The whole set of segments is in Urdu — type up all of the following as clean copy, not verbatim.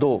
2,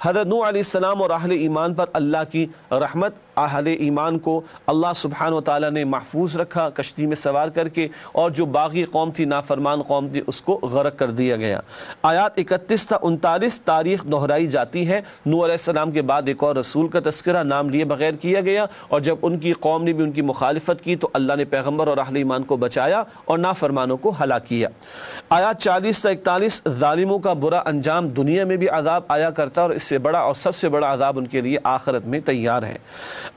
حضرت نوح علیہ السلام اور اہل ایمان پر اللہ کی رحمت، اہل ایمان کو اللہ سبحانہ و تعالیٰ نے محفوظ رکھا کشتی میں سوار کر کے، اور جو باغی قوم تھی، نافرمان قوم تھی، اس کو غرق کر دیا گیا۔ آیات 31 تا 39 تاریخ دہرائی جاتی ہے۔ نوح علیہ السلام کے بعد ایک اور رسول کا تذکرہ نام لیے بغیر کیا گیا، اور جب ان کی قوم نے بھی ان کی مخالفت کی تو اللہ نے پیغمبر اور اہل ایمان کو بچایا اور نافرمانوں کو ہلاک کیا۔ آیات 40 تا 41 ظالموں کا برا انجام، دنیا میں بھی عذاب آیا کرتا اور اس سے بڑا اور سب سے بڑا عذاب ان کے لیے آخرت میں تیار ہے۔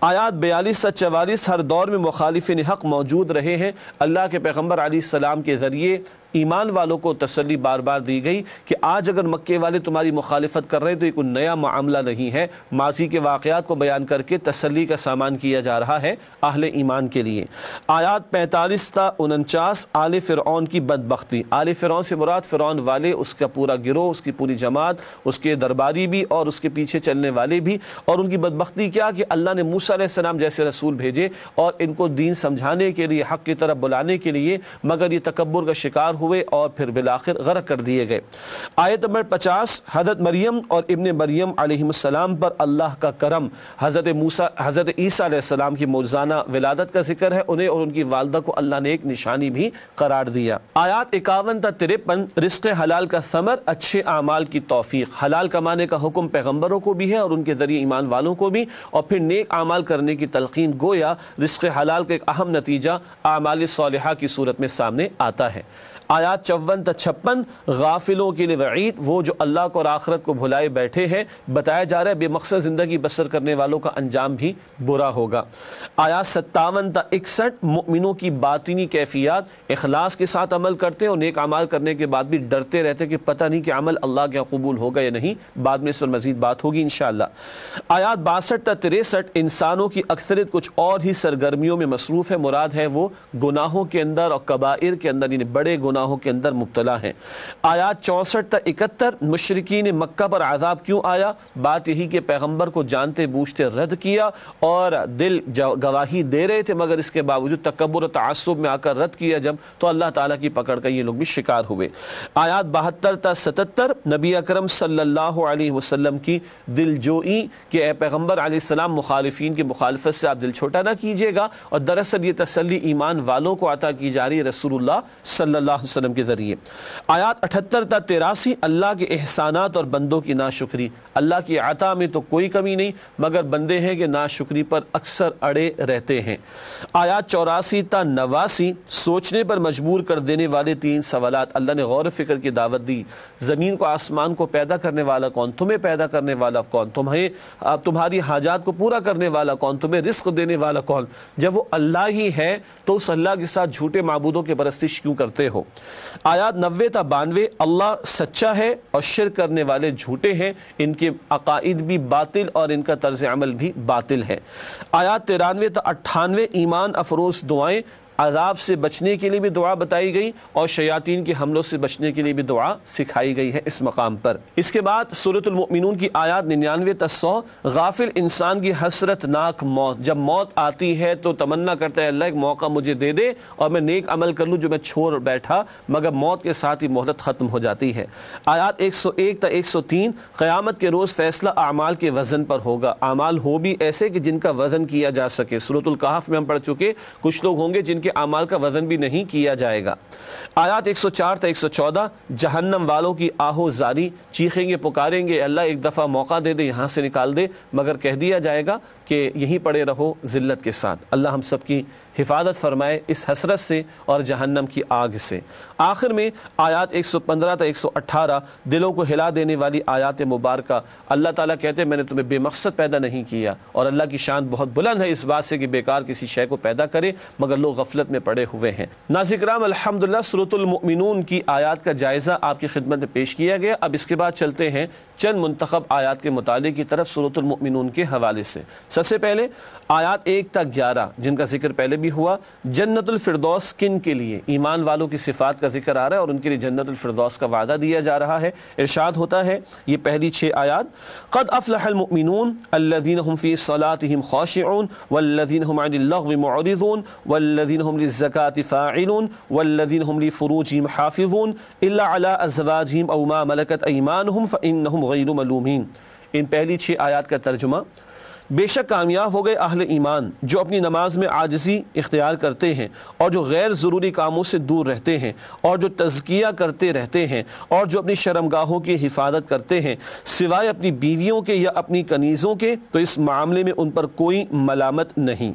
آیات 42 تا 44 ہر دور میں مخالفین حق موجود رہے ہیں۔ اللہ کے پیغمبر علیہ السلام کے ذریعے ایمان والوں کو تسلی بار بار دی گئی کہ آج اگر مکے والے تمہاری مخالفت کر رہے ہیں تو یہ کوئی نیا معاملہ نہیں ہے، ماضی کے واقعات کو بیان کر کے تسلی کا سامان کیا جا رہا ہے اہل ایمان کے لیے۔ آیات 45 تا 49 آل فرعون کی بدبختی۔ آل فرعون سے مراد فرعون والے، اس کا پورا گروہ، اس کی پوری جماعت، اس کے درباری بھی اور اس کے پیچھے چلنے والے بھی، اور ان کی بدبختی کیا کہ اللہ نے موسیٰ علیہ السلام جیسے رسول بھیجے اور ان کو دین سمجھانے کے لیے، حق کی طرف بلانے کے لیے، مگر یہ تکبر کا شکار ہوئے اور پھر بالآخر غرق کر دیے گئے۔ آیت نمبر 50 حضرت مریم اور ابن مریم علیہ السلام پر اللہ کا کرم، حضرت عیسیٰ علیہ السلام کی معجزانہ ولادت کا ذکر ہے، انہیں اور ان کی والدہ کو اللہ نے ایک نشانی بھی قرار دیا۔ آیات 51 تا 53 رزق حلال کا ثمر، اچھے اعمال کی توفیق۔ حلال کمانے کا حکم پیغمبروں کو بھی ہے اور ان کے ذریعے ایمان والوں کو بھی، اور پھر نیک اعمال کرنے کی تلقین، گویا رزق حلال کا ایک اہم نتیجہ اعمال صالحہ کی صورت میں سامنے آتا ہے۔ آیات 54 تا 56 غافلوں کے لیے وعید، وہ جو اللہ کو اور آخرت کو بھلائے بیٹھے ہیں، بتایا جا رہا ہے بے مقصد زندگی بسر کرنے والوں کا انجام بھی برا ہوگا۔ آیات 57 تا 61 مؤمنوں کی باطنی کیفیات، اخلاص کے ساتھ عمل کرتے اور نیک اعمال کرنے کے بعد بھی ڈرتے رہتے کہ پتہ نہیں کہ عمل اللہ کے قبول ہوگا یا نہیں، بعد میں اس پر مزید بات ہوگی انشاءاللہ۔ آیات 62 تا 63 انسانوں کی اکثریت کچھ اور ہی سرگرمیوں میں مصروف ہے، مراد ہے وہ گناہوں کے اندر اور کبائر کے اندر، یعنی بڑے گناہوں کے اندر مبتلا ہیں۔ آیات 64 تا 71 مشرکین مکہ پر عذاب کیوں آیا؟ بات یہی کہ پیغمبر کو جانتے بوجھتے رد کیا اور دل گواہی دے رہے تھے، مگر اس کے باوجود تکبر و تعصب میں آ کر رد کیا جب، تو اللہ تعالیٰ کی پکڑ کا یہ لوگ بھی شکار ہوئے۔ آیات 72 تا 77 نبی اکرم صلی اللہ علیہ وسلم کی دل جوئی کہ اے پیغمبر علیہ السلام مخالفین کی مخالفت سے آپ دل چھوٹا نہ کیجیے گا، اور دراصل یہ تسلی ایمان والوں کو عطا کی جا رہی ہے رسول اللہ صلی اللہ علیہ وسلم کے ذریعے۔ آیات 78 تا 83 اللہ کے احسانات اور بندوں کی ناشکری۔ اللہ کی عطا میں تو کوئی کمی نہیں، مگر بندے ہیں کہ ناشکری پر اکثر اڑے رہتے ہیں۔ آیات 84 تا 89 سوچنے پر مجبور کر دینے والے 3 سوالات۔ اللہ نے غور و فکر کی دعوت دی۔ زمین کو آسمان کو پیدا کرنے والا کون؟ تمہیں پیدا کرنے والا کون؟ تمہاری حاجات کو پورا کرنے والا کون؟ تمہیں رزق دینے والا کون؟ جب وہ اللہ ہی ہے تو اس اللہ کے ساتھ جھوٹے معبودوں کی پرستش کیوں کرتے ہو؟ آیات 90 تا 92 اللہ سچا ہے اور شرک کرنے والے جھوٹے ہیں، ان کے عقائد بھی باطل اور ان کا طرز عمل بھی باطل ہے۔ آیات 93 تا 98 ایمان افروز دعائیں، عذاب سے بچنے کے لیے بھی دعا بتائی گئی اور شیاطین کے حملوں سے بچنے کے لیے بھی دعا سکھائی گئی ہے اس مقام پر۔ اس کے بعد سورۃ المؤمنون کی آیات 99 تا 100 غافل انسان کی حسرت ناک موت، جب موت آتی ہے تو تمنا کرتا ہے اللہ ایک موقع مجھے دے دے اور میں نیک عمل کر لوں جو میں چھوڑ بیٹھا، مگر موت کے ساتھ ہی مہلت ختم ہو جاتی ہے۔ آیات 101 تا 103 قیامت کے روز فیصلہ اعمال کے وزن پر ہوگا، اعمال ہو بھی ایسے کہ جن کا وزن کیا جا سکے۔ سورۃ الکہف میں ہم پڑھ چکے کچھ لوگ ہوں گے جن کے اعمال کا وزن بھی نہیں کیا جائے گا۔ آیات 104 تا 114 جہنم والوں کی آہو زاری، چیخیں گے پکاریں گے اللہ ایک دفعہ موقع دے دے، یہاں سے نکال دے، مگر کہہ دیا جائے گا کہ یہیں پڑے رہو ذلت کے ساتھ۔ اللہ ہم سب کی حفاظت فرمائے اس حسرت سے اور جہنم کی آگ سے۔ آخر میں آیات 115 تا 118 دلوں کو ہلا دینے والی آیات مبارکہ۔ اللہ تعالیٰ کہتے ہیں میں نے تمہیں بے مقصد پیدا نہیں کیا، اور اللہ کی شان بہت بلند ہے اس بات سے کہ بیکار کسی شے کو پیدا کرے، مگر لوگ غفلت میں پڑے ہوئے ہیں۔ ناظرین کرام الحمدللہ سورۃ المؤمنون کی آیات کا جائزہ آپ کی خدمت میں پیش کیا گیا۔ اب اس کے بعد چلتے ہیں چند منتخب آیات کے مطالعے کی طرف سورۃ المؤمنون کے حوالے سے۔ سب سے پہلے آیات 1 تا 11 جن کا ذکر پہلے بھی ہوا، جنت الفردوس کن کے لیے؟ ایمان والوں کی صفات کا ذکر آ رہا ہے اور ان کے لیے جنت الفردوس کا وعدہ دیا جا رہا ہے۔ ارشاد ہوتا ہے یہ پہلی 6 آیات، قد افلح المؤمنون الذین هم فی صلاتهم خاشعون والذین هم عن اللغو معرضون والذین هم للزکاة فاعلون والذین هم لفروجهم حافظون الا علی ازواجهم او ما ملکت ایمانهم فانهم غیر ملومین۔ ان پہلی 6 آیات کا ترجمہ: بے شک کامیاب ہو گئے اہل ایمان جو اپنی نماز میں عاجزی اختیار کرتے ہیں اور جو غیر ضروری کاموں سے دور رہتے ہیں اور جو تزکیہ کرتے رہتے ہیں اور جو اپنی شرمگاہوں کی حفاظت کرتے ہیں سوائے اپنی بیویوں کے یا اپنی کنیزوں کے، تو اس معاملے میں ان پر کوئی ملامت نہیں۔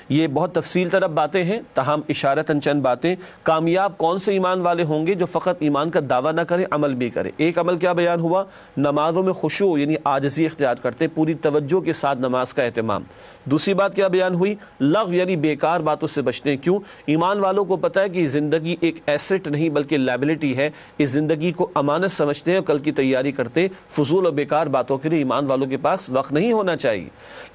یہ بہت تفصیل طرف باتیں ہیں، تاہم اشارتاً چند باتیں۔ کامیاب کون سے ایمان والے ہوں گے؟ جو فقط ایمان کا دعویٰ نہ کرے، عمل بھی کرے۔ ایک عمل کیا بیان ہوا؟ نمازوں میں خشوع یعنی عاجزی اختیار کرتے، پوری توجہ کے ساتھ نماز کا اہتمام۔ دوسری بات کیا بیان ہوئی؟ لغو یعنی بیکار باتوں سے بچتے ہیں۔ کیوں؟ ایمان والوں کو پتہ ہے کہ زندگی ایک ایسٹ نہیں بلکہ لائبلٹی ہے، اس زندگی کو امانت سمجھتے ہیں اور کل کی تیاری کرتے۔ فضول اور بیکار باتوں کے لیے ایمان والوں کے پاس وقت نہیں ہونا چاہیے۔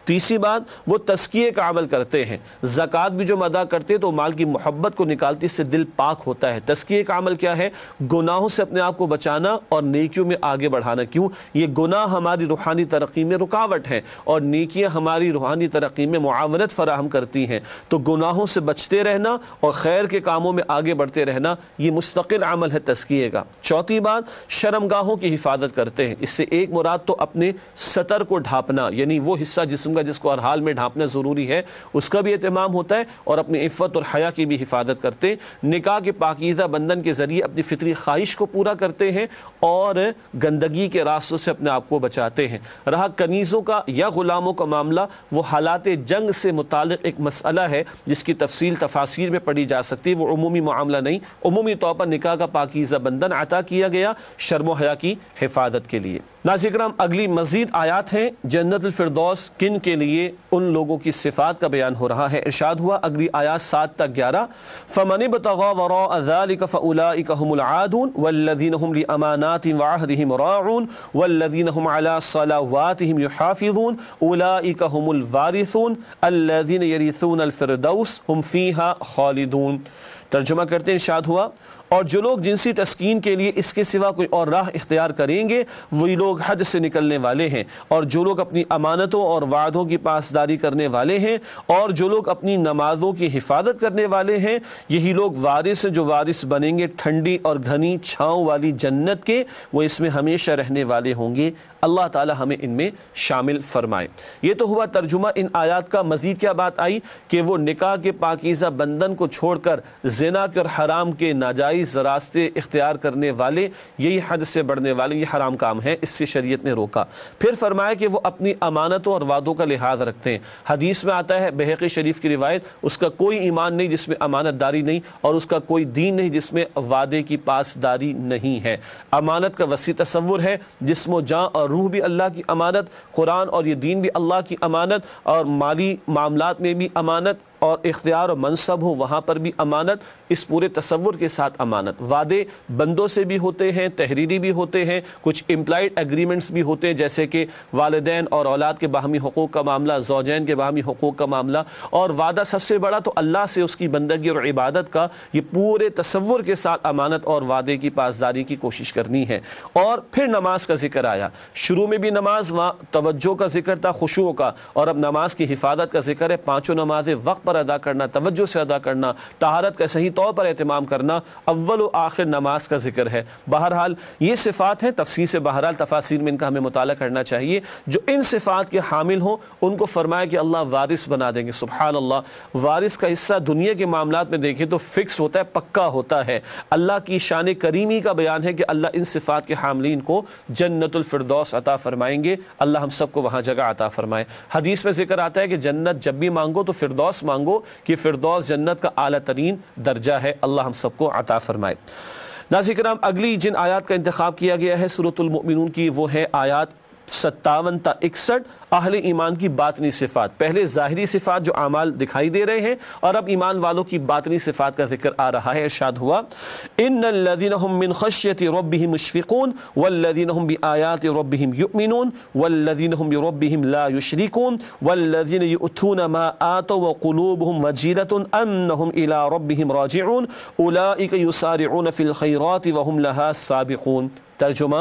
تیسری بات، وہ تزکیے کا عمل کرتے ہیں۔ زکوٰۃ بھی جو ادا کرتے تو مال کی محبت کو نکالتی، اس سے دل پاک ہوتا ہے۔ تزکیے کا عمل کیا ہے؟ گناہوں سے اپنے آپ کو بچانا اور نیکیوں میں آگے بڑھانا۔ کیوں؟ یہ گناہ ہماری روحانی ترقی میں رکاوٹ ہے اور نیکیاں ہماری روحانی ترقی میں معاونت فراہم کرتی ہیں۔ تو گناہوں سے بچتے رہنا اور خیر کے کاموں میں آگے بڑھتے رہنا، یہ مستقل عمل ہے تزکیے کا۔ چوتھی بات، شرمگاہوں کی حفاظت کرتے ہیں۔ اس سے ایک مراد تو اپنے سطر کو ڈھانپنا، یعنی وہ حصہ جسم کا جس کو ہر حال میں ڈھانپنا ضروری ہے، اس کا بھی اہتمام ہوتا ہے، اور اپنی عفت اور حیا کی بھی حفاظت کرتے۔ نکاح کے پاکیزہ بندھن کے ذریعے اپنی فطری خواہش کو پورا کرتے ہیں اور گندگی کے راستوں سے اپنے آپ کو بچاتے ہیں۔ رہا کنیزوں کا یا غلاموں کا معاملہ، وہ حالات جنگ سے متعلق ایک مسئلہ ہے جس کی تفصیل تفاسیر میں پڑھی جا سکتی ہے، وہ عمومی معاملہ نہیں۔ عمومی طور پر نکاح کا پاکیزہ بندھن عطا کیا گیا شرم و حیا کی حفاظت کے لیے۔ ناظرین کرام، اگلی مزید آیات ہیں جنت الفردوس کن کے لیے، ان لوگوں کی صفات کا بیان ہو رہا ہے۔ ارشاد ہوا اگلی آیات 7 تک 11، فَمَنِ ابْتَغَىٰ وَرَاءَ ذَٰلِكَ فَأُولَٰئِكَ هُمُ الْعَادُونَ وَالَّذِينَ هُمْ لِأَمَانَاتِهِمْ وَعَهْدِهِمْ رَاعُونَ وَالَّذِينَ هُمْ عَلَىٰ صَلَوَاتِهِمْ يُحَافِظُونَ أُولَٰئِكَ هُمُ الْوَارِثُونَ الَّذِينَ يَرِثُونَ الْفِرْدَوْسَ هُمْ فِيهَا خَالِدُونَ۔ ترجمہ کرتے ہیں، ارشاد ہوا اور جو لوگ جنسی تسکین کے لیے اس کے سوا کوئی اور راہ اختیار کریں گے وہی لوگ حد سے نکلنے والے ہیں، اور جو لوگ اپنی امانتوں اور وعدوں کی پاسداری کرنے والے ہیں اور جو لوگ اپنی نمازوں کی حفاظت کرنے والے ہیں، یہی لوگ وارث ہیں جو وارث بنیں گے ٹھنڈی اور گھنی چھاؤں والی جنت کے، وہ اس میں ہمیشہ رہنے والے ہوں گے۔ اللہ تعالی ہمیں ان میں شامل فرمائے۔ یہ تو ہوا ترجمہ ان آیات کا۔ مزید کیا بات آئی کہ وہ نکاح کے پاکیزہ بندھن کو چھوڑ کر زنا کے اور حرام کے ناجائز راستے اختیار کرنے والے، یہی حد سے بڑھنے والے، یہ حرام کام ہے، اس سے شریعت نے روکا۔ پھر فرمایا کہ وہ اپنی امانتوں اور وعدوں کا لحاظ رکھتے ہیں۔ حدیث میں آتا ہے، بہقی شریف کی روایت، اس کا کوئی ایمان نہیں جس میں امانت داری نہیں، اور اس کا کوئی دین نہیں جس میں وعدے کی پاسداری نہیں ہے۔ امانت کا وسیع تصور ہے، جسم و جاں اور روح بھی اللہ کی امانت، قرآن اور یہ دین بھی اللہ کی امانت، اور مالی معاملات میں بھی امانت، اور اختیار و منصب ہو وہاں پر بھی امانت، اس پورے تصور کے ساتھ امانت۔ وعدے بندوں سے بھی ہوتے ہیں، تحریری بھی ہوتے ہیں، کچھ امپلائڈ ایگریمنٹس بھی ہوتے ہیں، جیسے کہ والدین اور اولاد کے باہمی حقوق کا معاملہ، زوجین کے باہمی حقوق کا معاملہ، اور وعدہ سب سے بڑا تو اللہ سے اس کی بندگی اور عبادت کا، یہ پورے تصور کے ساتھ امانت اور وعدے کی پاسداری کی کوشش کرنی ہے۔ اور پھر نماز کا ذکر آیا، شروع میں بھی نماز، وہاں توجہ کا ذکر تھا، خشوع کا، اور اب نماز کی حفاظت کا ذکر ہے۔ 5 نمازیں وقت پر ادا کرنا، توجہ سے ادا کرنا، طہارت کا صحیح طور پر اہتمام کرنا، اول و آخر نماز کا ذکر ہے۔ بہرحال یہ صفات ہیں، تفصیل سے بہرحال تفاسیر میں ان کا ہمیں مطالعہ کرنا چاہیے۔ جو ان صفات کے حامل ہوں ان کو فرمایا کہ اللہ وارث بنا دیں گے۔ سبحان اللہ، وارث کا حصہ دنیا کے معاملات میں دیکھیں تو فکس ہوتا ہے، پکا ہوتا ہے۔ اللہ کی شان کریمی کا بیان ہے کہ اللہ ان صفات کے حاملین کو جنت الفردوس عطا فرمائیں گے۔ اللہ ہم سب کو وہاں جگہ عطا فرمائے۔ حدیث میں ذکر آتا ہے کہ جنت جب بھی مانگو تو فردوس مانگو، کہ فردوس جنت کا اعلیٰ ترین درجہ ہے۔ اللہ ہم سب کو عطا فرمائے۔ ناظرین کرام، اگلی جن آیات کا انتخاب کیا گیا ہے سورۃ المؤمنون کی، وہ ہے آیات 57 تا 61، اہل ایمان کی باطنی صفات۔ پہلے ظاہری صفات جو اعمال دکھائی دے رہے ہیں، اور اب ایمان والوں کی باطنی صفات کا ذکر آ رہا ہے۔ ارشاد ہوا، ان الذین هم من خشیۃ ربهم مشفقون والذین هم بآیات ربهم یؤمنون والذین هم بربهم لا یشرکون والذین یؤتون ما آتوا وقلوبهم وجیلة انهم الی ربهم راجعون اولئک یسارعون فی الخیرات وهم لها سابقون۔ ترجمہ،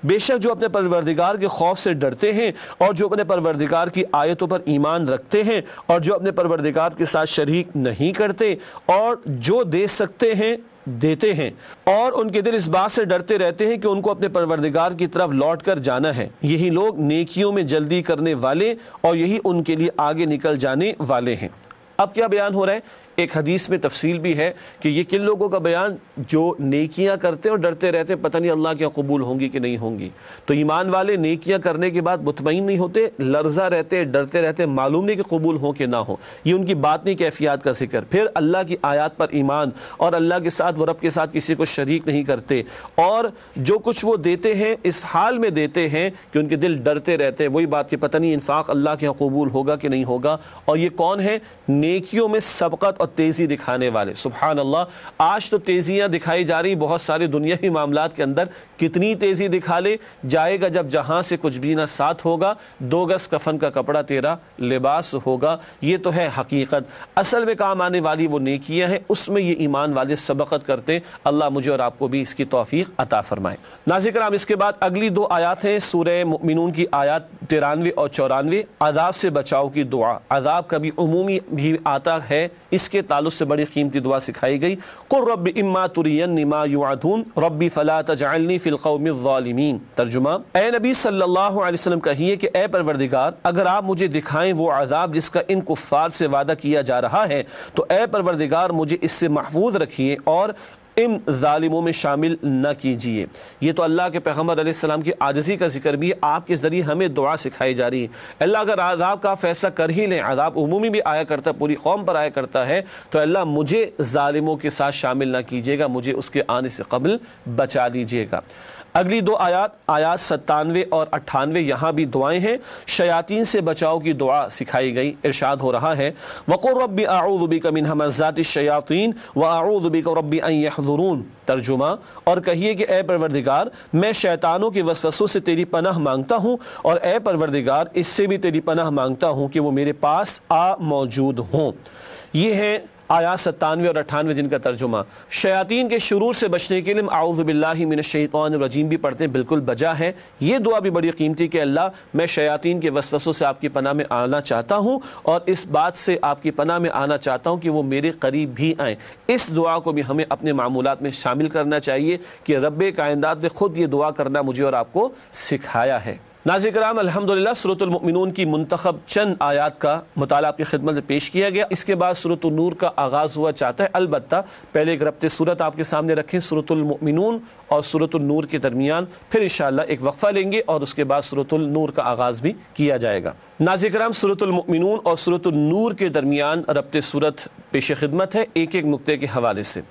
بے شک جو اپنے پروردگار کے خوف سے ڈرتے ہیں اور جو اپنے پروردگار کی آیتوں پر ایمان رکھتے ہیں اور جو اپنے پروردگار کے ساتھ شریک نہیں کرتے اور جو دے سکتے ہیں دیتے ہیں اور ان کے دل اس بات سے ڈرتے رہتے ہیں کہ ان کو اپنے پروردگار کی طرف لوٹ کر جانا ہے، یہی لوگ نیکیوں میں جلدی کرنے والے اور یہی ان کے لیے آگے نکل جانے والے ہیں۔ اب کیا بیان ہو رہا ہے؟ ایک حدیث میں تفصیل بھی ہے کہ یہ کن لوگوں کا بیان؟ جو نیکیاں کرتے اور ڈرتے رہتے پتہ نہیں اللہ کیا قبول ہوں گی کہ نہیں ہوں گی۔ تو ایمان والے نیکیاں کرنے کے بعد مطمئن نہیں ہوتے، لرزہ رہتے، ڈرتے رہتے، معلوم نہیں کہ قبول ہوں کہ نہ ہو۔ یہ ان کی باطنی کیفیات کا ذکر۔ پھر اللہ کی آیات پر ایمان اور اللہ کے ساتھ، وہ رب کے ساتھ کسی کو شریک نہیں کرتے، اور جو کچھ وہ دیتے ہیں اس حال میں دیتے ہیں کہ ان کے دل ڈرتے رہتے ہیں، وہی بات کہ پتہ نہیں انفاق اللہ کے قبول ہوگا کہ نہیں ہوگا۔ اور یہ کون ہے؟ نیکیوں میں سبقت اور تیزی دکھانے والے۔ سبحان اللہ، آج تو تیزیاں دکھائی جا رہی بہت سارے دنیاوی معاملات کے اندر۔ کتنی تیزی دکھا لے، جائے گا جب جہاں سے کچھ بھی نہ ساتھ ہوگا، 2 گز کفن کا کپڑا تیرا لباس ہوگا۔ یہ تو ہے حقیقت۔ اصل میں کام آنے والی وہ نیکیاں ہیں، اس میں یہ ایمان والے سبقت کرتے ہیں۔ اللہ مجھے اور آپ کو بھی اس کی توفیق عطا فرمائے۔ ناظرین کرام، اس کے بعد اگلی 2 آیات ہیں سورہ مؤمنون کی آیات 93 اور 94، عذاب سے بچاؤ کی دعا۔ عذاب کبھی عمومی بھی آتا ہے، اس کے تعلق سے بڑی قیمتی دعا سکھائی گئی۔ قل رب اما ترینی ما یوعدون ربی فلا تجعلنی فی القوم الظالمین۔ ترجمہ، اے نبی صلی اللہ علیہ وسلم کہیے کہ اے پروردگار، اگر آپ مجھے دکھائیں وہ عذاب جس کا ان کفار سے وعدہ کیا جا رہا ہے، تو اے پروردگار مجھے اس سے محفوظ رکھیے اور ان ظالموں میں شامل نہ کیجیے۔ یہ تو اللہ کے پیغمبر علیہ السلام کی عاجزی کا ذکر بھی آپ کے ذریعے ہمیں دعا سکھائی جا رہی ہے۔ اللہ اگر عذاب کا فیصلہ کر ہی لیں، عذاب عمومی بھی آیا کرتا ہے، پوری قوم پر آیا کرتا ہے، تو اللہ مجھے ظالموں کے ساتھ شامل نہ کیجیے گا، مجھے اس کے آنے سے قبل بچا لیجیے گا۔ اگلی 2 آیات 97 اور 98، یہاں بھی دعائیں ہیں۔ شیاطین سے بچاؤ کی دعا سکھائی گئی۔ ارشاد ہو رہا ہے وَقُلْ رَبِّ أَعُوذُ بِكَ مِنْ هَمَزَاتِ الشَّيَاطِينِ وَأَعُوذُ بِكَ رَبِّ أَنْ يَحْضُرُونَ۔ ترجمہ، اور کہیے کہ اے پروردگار، میں شیطانوں کے وسوسوں سے تیری پناہ مانگتا ہوں، اور اے پروردگار اس سے بھی تیری پناہ مانگتا ہوں کہ وہ میرے پاس موجود ہوں۔ یہ ہیں آیات 97 اور 98 جن کا ترجمہ۔ شیاطین کے شرور سے بچنے کے لیے اعوذ باللہ من الشیطان الرجیم بھی پڑھتے ہیں، بالکل بجا ہے۔ یہ دعا بھی بڑی قیمتی کہ اللہ میں شیاطین کے وسوسوں سے آپ کی پناہ میں آنا چاہتا ہوں، اور اس بات سے آپ کی پناہ میں آنا چاہتا ہوں کہ وہ میرے قریب بھی آئیں۔ اس دعا کو بھی ہمیں اپنے معمولات میں شامل کرنا چاہیے کہ رب کائنات نے خود یہ دعا کرنا مجھے اور آپ کو سکھایا ہے۔ ناظرین کرام، الحمدللہ سورۃ المؤمنون کی منتخب چند آیات کا مطالعہ آپ کی خدمت میں پیش کیا گیا۔ اس کے بعد سورۃ النور کا آغاز ہوا چاہتا ہے، البتہ پہلے ایک ربط سورت آپ کے سامنے رکھیں سورۃ المؤمنون اور سورۃ النور کے درمیان، پھر انشاءاللہ ایک وقفہ لیں گے اور اس کے بعد سورۃ النور کا آغاز بھی کیا جائے گا۔ ناظرین کرام، سورۃ المؤمنون اور سورۃ النور کے درمیان ربط سورت پیش خدمت ہے ایک ایک نقطے کے حوالے سے۔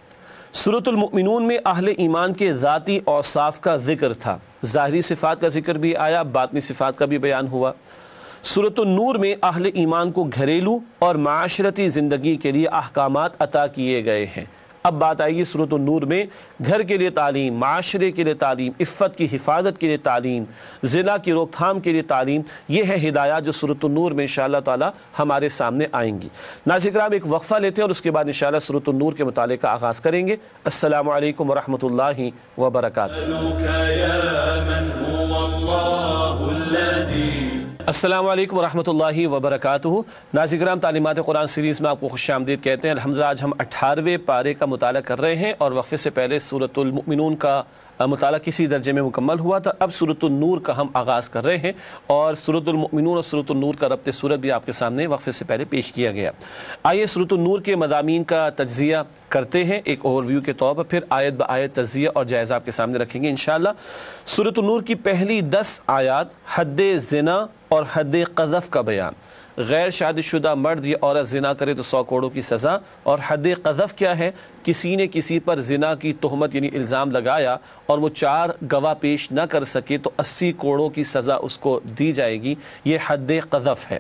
سورۃ المؤمنون میں اہل ایمان کے ذاتی اوصاف کا ذکر تھا، ظاہری صفات کا ذکر بھی آیا، باطنی صفات کا بھی بیان ہوا۔ سورۃ النور میں اہل ایمان کو گھریلو اور معاشرتی زندگی کے لیے احکامات عطا کیے گئے ہیں۔ اب بات آئے گی سورۃ النور میں گھر کے لیے تعلیم، معاشرے کے لیے تعلیم، عفت کی حفاظت کے لیے تعلیم، زنا کی روک تھام کے لیے تعلیم۔ یہ ہے ہدایات جو سورۃ النور میں انشاءاللہ تعالی ہمارے سامنے آئیں گی۔ ناظرین کرام، ایک وقفہ لیتے ہیں اور اس کے بعد انشاءاللہ سورۃ النور کے مطالعے کا آغاز کریں گے۔ السلام علیکم ورحمۃ اللہ وبرکاتہ۔ السلام علیکم ورحمۃ اللہ وبرکاتہ۔ ناظرین کرام، تعلیمات قرآن سیریز میں آپ کو خوش آمدید کہتے ہیں۔ الحمدللہ آج ہم 18ویں پارے کا مطالعہ کر رہے ہیں، اور وقفے سے پہلے سورۃ المؤمنون کا مطالعہ کسی درجے میں مکمل ہوا تھا۔ اب سورۃ النور کا ہم آغاز کر رہے ہیں، اور سورۃ المؤمنون اور سورۃ النور کا ربط سورت بھی آپ کے سامنے وقفے سے پہلے پیش کیا گیا۔ آئیے سورۃ النور کے مضامین کا تجزیہ کرتے ہیں ایک اوور ویو کے طور پر، پھر آیت با آیت تجزیہ اور جائزہ آپ کے سامنے رکھیں گے انشاءاللہ۔ سورۃ النور کی پہلی 10 آیات حد زنا اور حد قذف کا بیان، غیر شادی شدہ مرد یا عورت زنا کرے تو 100 کوڑوں کی سزا، اور حد قذف کیا ہے؟ کسی نے کسی پر زنا کی تہمت یعنی الزام لگایا اور وہ 4 گواہ پیش نہ کر سکے تو 80 کوڑوں کی سزا اس کو دی جائے گی، یہ حد قذف ہے۔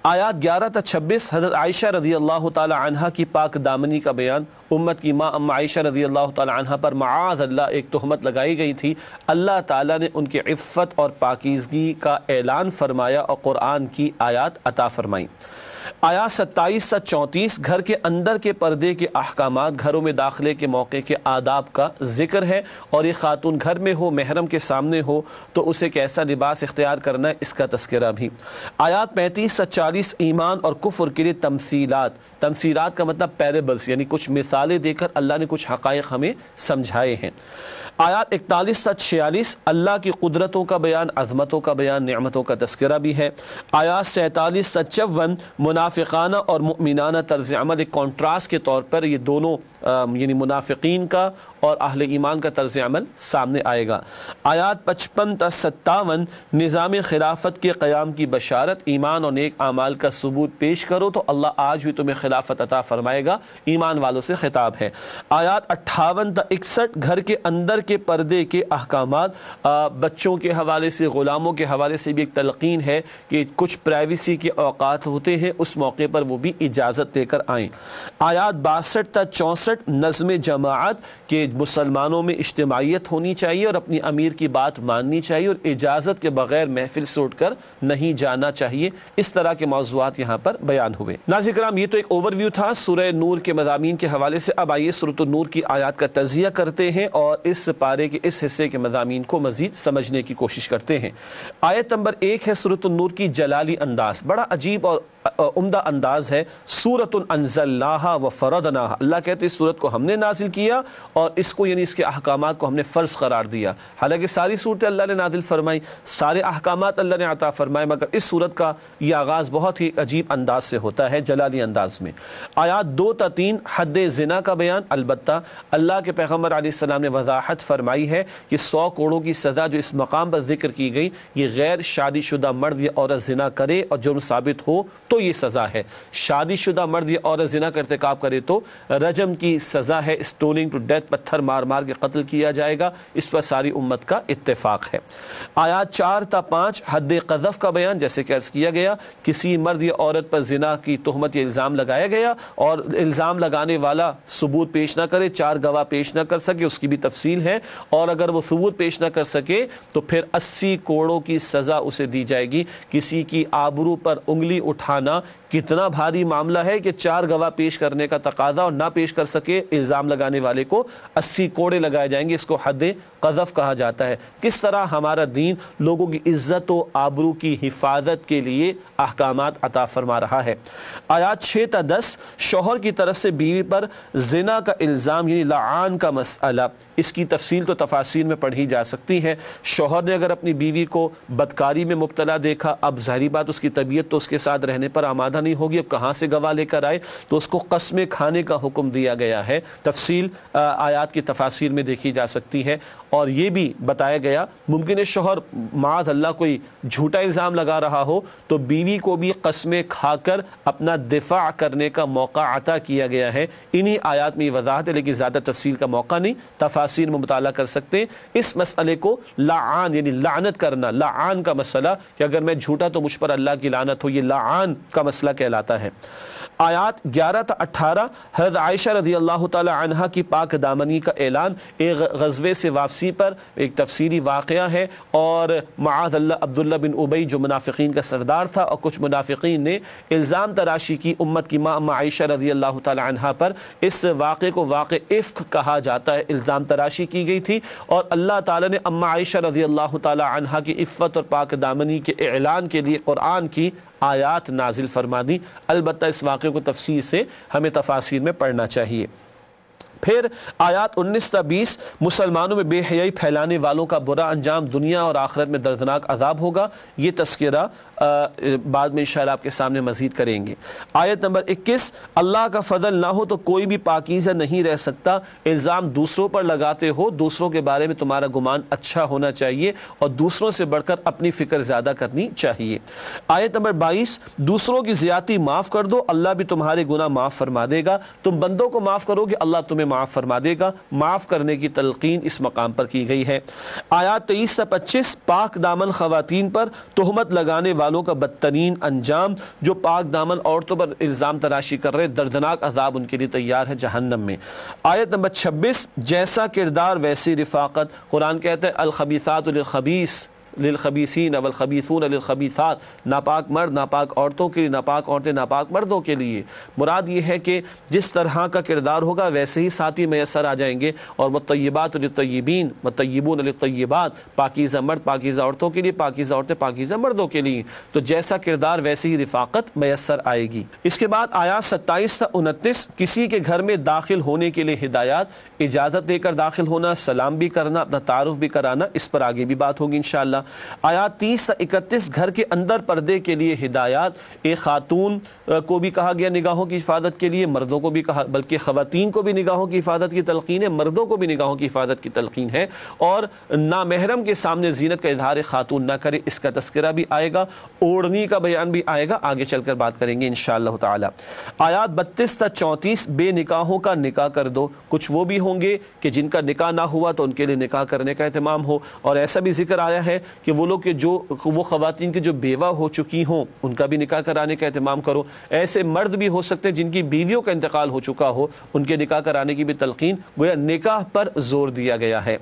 آیات 11 تا 26 حضرت عائشہ رضی اللہ تعالی عنہا کی پاک دامنی کا بیان، امت کی ماں ام عائشہ رضی اللہ تعالی عنہا پر معاذ اللہ ایک تہمت لگائی گئی تھی، اللہ تعالیٰ نے ان کی عفت اور پاکیزگی کا اعلان فرمایا اور قرآن کی آیات عطا فرمائیں۔ آیات 27 سے 34 گھر کے اندر کے پردے کے احکامات، گھروں میں داخلے کے موقع کے آداب کا ذکر ہے، اور یہ خاتون گھر میں ہو، محرم کے سامنے ہو تو اسے کیسا لباس اختیار کرنا ہے اس کا تذکرہ بھی۔ آیات 35 سے 40 ایمان اور کفر کے لیے تمثیلات، تمثیلات کا مطلب پیرابلز، یعنی کچھ مثالیں دے کر اللہ نے کچھ حقائق ہمیں سمجھائے ہیں۔ آیات 41 سے 46 اللہ کی قدرتوں کا بیان، عظمتوں کا بیان، نعمتوں کا تذکرہ بھی ہے۔ آیات 47 سے 54 منافقانہ اور مؤمنانہ طرز عمل، ایک کانٹراسٹ کے طور پر یہ دونوں یعنی منافقین کا اور اہل ایمان کا طرز عمل سامنے آئے گا۔ آیات 55 تا 57 نظام خلافت کے قیام کی بشارت، ایمان اور نیک اعمال کا ثبوت پیش کرو تو اللہ آج بھی تمہیں خلافت عطا فرمائے گا، ایمان والوں سے خطاب ہے۔ آیات 58 تا 61 گھر کے اندر کے پردے کے احکامات، بچوں کے حوالے سے، غلاموں کے حوالے سے بھی ایک تلقین ہے کہ کچھ پرائیویسی کے اوقات ہوتے ہیں، اس موقع پر وہ بھی اجازت دے کر آئیں۔ آیات 62 تا 64 نظم جماعت کہ مسلمانوں میں اجتماعیت ہونی چاہیے اور اپنی امیر کی بات ماننی چاہیے اور اجازت کے بغیر محفل سے اٹھ کر نہیں جانا چاہیے، اس طرح کے موضوعات یہاں پر بیان ہوئے۔ ناظرین کرام، یہ تو ایک اوور ویو تھا سورہ نور کے مضامین کے حوالے سے۔ اب آئیے سورۃ النور کی آیات کا تجزیہ کرتے ہیں اور اس پارے کے اس حصے کے مضامین کو مزید سمجھنے کی کوشش کرتے ہیں۔ آیت نمبر 1 ہے سورۃ النور کی جلالی انداز، بڑا عجیب اور عمدہ انداز ہے۔ سورۃ انزلناہا وفرضناہا، اللہ کہتے ہیں اس سورت کو ہم نے نازل کیا اور اس کو یعنی اس کے احکامات کو ہم نے فرض قرار دیا۔ حالانکہ ساری صورتیں اللہ نے نازل فرمائی، سارے احکامات اللہ نے عطا فرمائے، مگر اس صورت کا یہ آغاز بہت ہی عجیب انداز سے ہوتا ہے، جلالی انداز میں۔ آیات 2 تا 3 حد زنا کا بیان، البتہ اللہ کے پیغمبر علیہ السلام نے وضاحت فرمائی ہے کہ 100 کوڑوں کی سزا جو اس مقام پر ذکر کی گئی، یہ غیر شادی شدہ مرد یا عورت زنا کرے اور جرم ثابت ہو تو یہ سزا ہے۔ شادی شدہ مرد یا عورت زنا کا ارتکاب کرے تو رجم کی سزا ہے، اسٹوننگ ٹو ڈیتھ، پتھر مار مار کے قتل کیا جائے گا، اس پر ساری امت کا اتفاق ہے۔ آیات 4 تا 5 حد قذف کا بیان، جیسے کہ عرض کیا گیا کسی مرد یا عورت پر زنا کی تہمت یا الزام لگایا گیا اور الزام لگانے والا ثبوت پیش نہ کرے، 4 گواہ پیش نہ کر سکے، اس کی بھی تفصیل ہے، اور اگر وہ ثبوت پیش نہ کر سکے تو پھر 80 کوڑوں کی سزا اسے دی جائے گی۔ کسی کی آبرو پر انگلی اٹھانا کتنا بھاری معاملہ ہے کہ 4 گواہ پیش کرنے کا تقاضا اور نہ پیش کر سکے الزام لگانے والے کو 80 کوڑے لگائے جائیں گے، اس کو حد قذف کہا جاتا ہے۔ کس طرح ہمارا دین لوگوں کی عزت و آبرو کی حفاظت کے لیے احکامات عطا فرما رہا ہے۔ آیات 6 تا 10 شوہر کی طرف سے بیوی پر زنا کا الزام یعنی لعان کا مسئلہ، اس کی تفصیل تو تفاسیر میں پڑھی جا سکتی ہے۔ شوہر نے اگر اپنی بیوی کو بدکاری میں مبتلا دیکھا، اب ظاہری بات اس کی طبیعت تو اس کے ساتھ رہنے پر آمادہ نہیں ہوگی، اب کہاں سے گواہ لے کر آئے، تو اس کو قسمیں کھانے کا حکم دیا گیا ہے۔ تفصیل آیات کی تفاسیر میں دیکھی جا سکتی ہے، اور یہ بھی بتایا گیا ممکن ہے شوہر معاذ اللہ کوئی جھوٹا الزام لگا رہا ہو تو بیوی کو بھی قسمیں کھا کر اپنا دفاع کرنے کا موقع عطا کیا گیا ہے۔ انہی آیات میں یہ وضاحت ہے، لیکن زیادہ تفصیل کا موقع نہیں، تفاسیر میں مطالعہ کر سکتے ہیں۔ اس مسئلے کو لعان یعنی لعنت کرنا، لعان کا مسئلہ کہ اگر میں جھوٹا تو مجھ پر اللہ کی لعنت ہو، یہ لعان کا مسئلہ کہلاتا ہے۔ آیات 11 تا 18 حضرت عائشہ رضی اللہ تعالی عنہا کی پاک دامنی کا اعلان، ایک غزوے سے واپسی پر ایک تفصیلی واقعہ ہے، اور معاذ اللہ عبداللہ بن ابی جو منافقین کا سردار تھا اور کچھ منافقین نے الزام تراشی کی امت کی ماں عائشہ رضی اللہ تعالی عنہا پر۔ اس واقعے کو واقع افک کہا جاتا ہے، الزام تراشی کی گئی تھی اور اللہ تعالی نے اما عائشہ رضی اللہ تعالی عنہا کی عفت اور پاک دامنی کے اعلان کے لیے قرآن کی آیات نازل فرما دی۔ البتہ اس واقعے کو تفصیل سے ہمیں تفاسیر میں پڑھنا چاہیے۔ پھر آیات 19 تا 20 مسلمانوں میں بے حیائی پھیلانے والوں کا برا انجام، دنیا اور آخرت میں دردناک عذاب ہوگا، یہ تذکرہ بعد میں انشاءاللہ آپ کے سامنے مزید کریں گے۔ آیت نمبر 21 اللہ کا فضل نہ ہو تو کوئی بھی پاکیزہ نہیں رہ سکتا، الزام دوسروں پر لگاتے ہو، دوسروں کے بارے میں تمہارا گمان اچھا ہونا چاہیے اور دوسروں سے بڑھ کر اپنی فکر زیادہ کرنی چاہیے۔ آیت نمبر 22 دوسروں کی زیادتی معاف کر دو، اللہ بھی تمہارے گناہ معاف فرما دے گا، تم بندوں کو معاف کرو گے اللہ تمہیں معاف فرما دے گا، معاف کرنے کی تلقین اس مقام پر کی گئی ہے۔ آیات 23 سے 25 پاک دامن خواتین پر تہمت لگانے والوں کا بدترین انجام، جو پاک دامن عورتوں پر الزام تراشی کر رہے، دردناک عذاب ان کے لیے تیار ہے جہنم میں۔ آیت نمبر 26 جیسا کردار ویسی رفاقت، قرآن کہتا ہے الخبیثات للخبیث للخبیثین والخبیثون للخبیثات، ناپاک مرد ناپاک عورتوں کے لیے، ناپاک عورتیں ناپاک مردوں کے لیے۔ مراد یہ ہے کہ جس طرح کا کردار ہوگا ویسے ہی ساتھی میسر آ جائیں گے۔ اور والطیبات للطیبین والطیبون للطیبات، پاکیزہ مرد پاکیزہ عورتوں کے لیے، پاکیزہ عورتیں پاکیزہ مردوں کے لیے، تو جیسا کردار ویسے ہی رفاقت میسر آئے گی۔ اس کے بعد آیات 27 سے 29 کسی کے گھر میں داخل ہونے کے لیے ہدایات، اجازت دے کر داخل ہونا، سلام بھی کرنا، اپنا تعارف بھی کرانا، اس پر آگے بھی بات ہوگی انشاءاللہ۔ آیات 30 سے 31 گھر کے اندر پردے کے لیے ہدایات، ایک خاتون کو بھی کہا گیا نگاہوں کی حفاظت کے لیے، مردوں کو بھی کہا، بلکہ خواتین کو بھی نگاہوں کی حفاظت کی تلقین ہے، مردوں کو بھی نگاہوں کی حفاظت کی تلقین ہے، اور نامحرم کے سامنے زینت کا اظہار خاتون نہ کرے، اس کا تذکرہ بھی آئے گا، اوڑھنی کا بیان بھی آئے گا، آگے چل کر بات کریں گے انشاءاللہ تعالی۔ آیات 32 سے 34 بے نکاحوں کا نکاح کر دو، کچھ وہ بھی ہوں گے کہ جن کا نکاح نہ ہوا تو ان کے لیے نکاح کرنے کا اہتمام ہو، اور ایسا بھی ذکر آیا ہے کہ وہ لوگ کہ وہ خواتین کی جو بیوہ ہو چکی ہوں ان کا بھی نکاح کرانے کا اہتمام کرو، ایسے مرد بھی ہو سکتے ہیں جن کی بیویوں کا انتقال ہو چکا ہو، ان کے نکاح کرانے کی بھی تلقین، گویا نکاح پر زور دیا گیا ہے۔